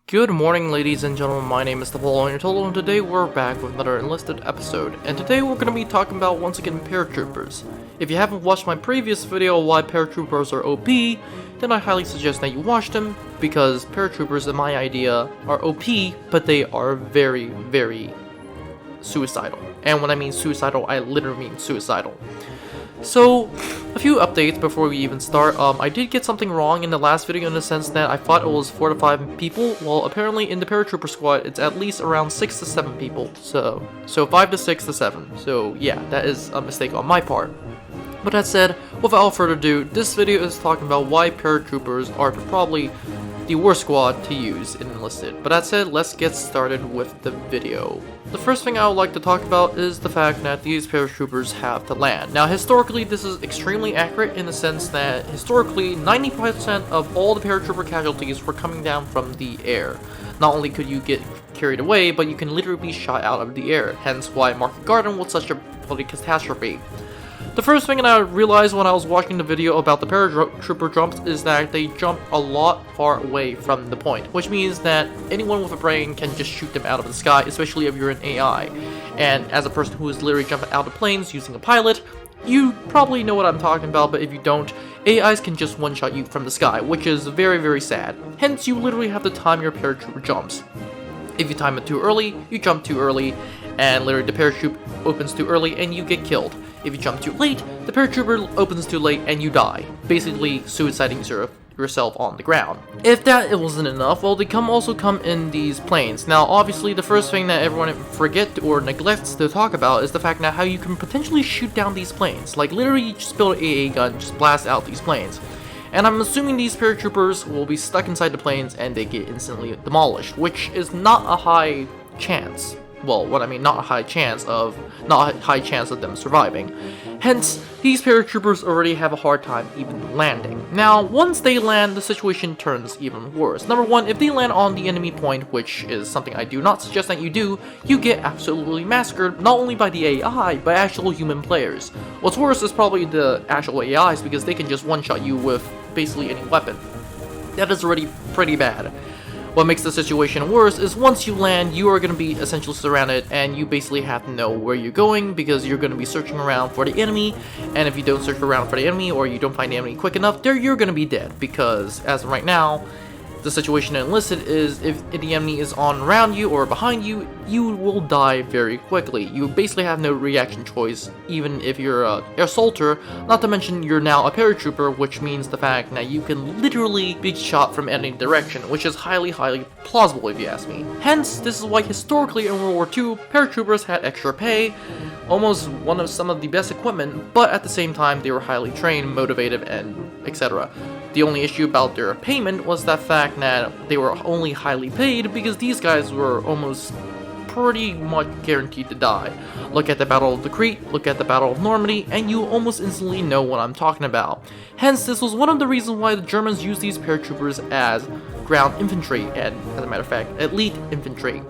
Good morning, ladies and gentlemen. My name is Napoleon, and today we're back with another Enlisted episode. And today we're going to be talking about, once again, Paratroopers. If you haven't watched my previous video on why Paratroopers are OP, then I highly suggest that you watch them, because Paratroopers, in my idea, are OP, but they are very, very suicidal. And when I mean suicidal, I literally mean suicidal. So, a few updates before we even start. I did get something wrong in the last video in the sense that I thought it was 4 to 5 people. Well, apparently in the Paratrooper squad, it's at least around 6 to 7 people. So 5 to 6 to 7. So yeah, that is a mistake on my part. But that said, without further ado, this video is talking about why Paratroopers are probably the worst squad to use in Enlisted. But that said, let's get started with the video. The first thing I would like to talk about is the fact that these paratroopers have to land. Now, historically, this is extremely accurate in the sense that, historically, 90% of all the paratrooper casualties were coming down from the air. Not only could you get carried away, but you can literally be shot out of the air, hence why Market Garden was such a bloody catastrophe. The first thing that I realized when I was watching the video about the paratrooper jumps is that they jump a lot far away from the point, which means that anyone with a brain can just shoot them out of the sky, especially if you're an AI. And as a person who is literally jumping out of planes using a pilot, you probably know what I'm talking about, but if you don't, AIs can just one-shot you from the sky, which is very, very sad. Hence, you literally have to time your paratrooper jumps. If you time it too early, you jump too early, and literally the parachute opens too early and you get killed. If you jump too late, the paratrooper opens too late and you die, basically suiciding yourself on the ground. If that wasn't enough, well, they also come in these planes. Now, obviously, the first thing that everyone forgets or neglects to talk about is the fact that how you can potentially shoot down these planes. Like, literally, you just build an AA gun, just blast out these planes. And I'm assuming these paratroopers will be stuck inside the planes and they get instantly demolished, which is not a high chance. Well, what I mean, not a high chance of them surviving. Hence, these paratroopers already have a hard time even landing. Now, once they land, the situation turns even worse. Number one, if they land on the enemy point, which is something I do not suggest that you do, you get absolutely massacred, not only by the AI, but actual human players. What's worse is probably the actual AIs, because they can just one-shot you with basically any weapon. That is already pretty bad. What makes the situation worse is once you land, you are going to be essentially surrounded, and you basically have to know where you're going, because you're going to be searching around for the enemy, and if you don't search around for the enemy, or you don't find the enemy quick enough, you're going to be dead, because as of right now, the situation in Enlisted is if the enemy is on around you or behind you, you will die very quickly. You basically have no reaction choice, even if you're an assaulter, not to mention you're now a paratrooper, which means the fact that you can literally be shot from any direction, which is highly, highly plausible if you ask me. Hence, this is why historically in World War II, paratroopers had extra pay, almost one of some of the best equipment, but at the same time they were highly trained, motivated, and etc. The only issue about their payment was the fact that they were only highly paid because these guys were almost pretty much guaranteed to die. Look at the Battle of the Crete, look at the Battle of Normandy, and you almost instantly know what I'm talking about. Hence, this was one of the reasons why the Germans used these paratroopers as ground infantry, and as a matter of fact, elite infantry.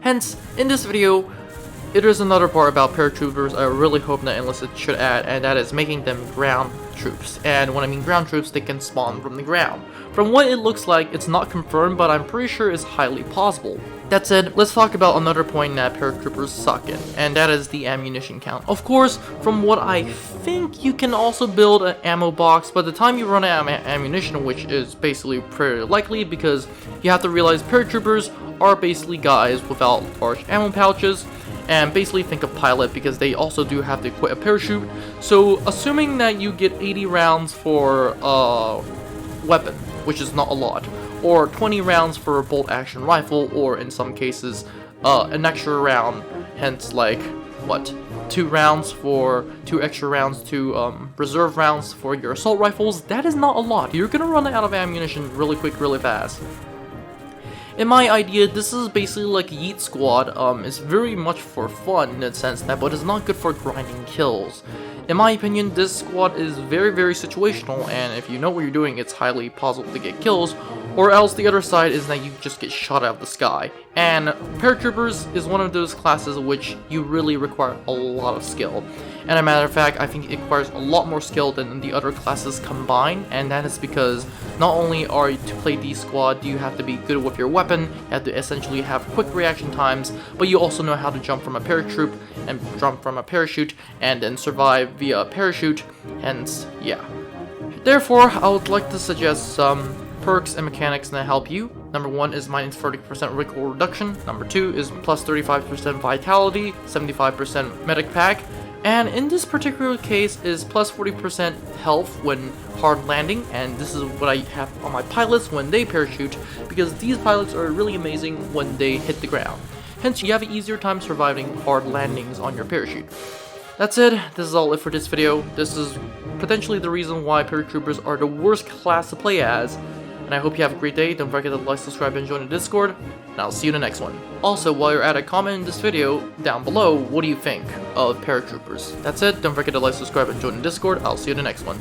Hence, in this video, it is another part about paratroopers I really hope that Enlisted should add, and that is making them ground troops. And when I mean ground troops, they can spawn from the ground. From what it looks like, it's not confirmed, but I'm pretty sure it's highly possible. That said, let's talk about another point that paratroopers suck in, and that is the ammunition count. Of course, from what I think, you can also build an ammo box, but the time you run out of ammunition, which is basically pretty likely, because you have to realize paratroopers are basically guys without large ammo pouches, and basically think of pilot because they also do have to equip a parachute. So assuming that you get 80 rounds for a weapon, which is not a lot, or 20 rounds for a bolt action rifle, or in some cases an extra round, hence like what, 2 extra rounds to reserve rounds for your assault rifles, that is not a lot. You're gonna run out of ammunition really quick, really fast. In my idea, this is basically like a Yeet Squad. It's very much for fun in a sense, but it's not good for grinding kills. In my opinion, this squad is very, very situational, and if you know what you're doing, it's highly possible to get kills, or else the other side is that you just get shot out of the sky. And Paratroopers is one of those classes which you really require a lot of skill. And as a matter of fact, I think it requires a lot more skill than the other classes combined, and that is because not only are you to play D squad, do you have to be good with your weapon, you have to essentially have quick reaction times, but you also know how to jump from a paratroop and jump from a parachute and then survive via a parachute, hence, yeah. Therefore, I would like to suggest some perks and mechanics that help you. Number 1 is minus 30% recoil reduction, number 2 is plus 35% vitality, 75% medic pack, and in this particular case is plus 40% health when hard landing, and this is what I have on my pilots when they parachute, because these pilots are really amazing when they hit the ground. Hence, you have an easier time surviving hard landings on your parachute. That's it, this is all it for this video. This is potentially the reason why paratroopers are the worst class to play as, and I hope you have a great day. Don't forget to like, subscribe, and join the Discord, and I'll see you in the next one. Also, while you're at it, comment in this video down below, what do you think of paratroopers? That's it, don't forget to like, subscribe, and join the Discord. I'll see you in the next one.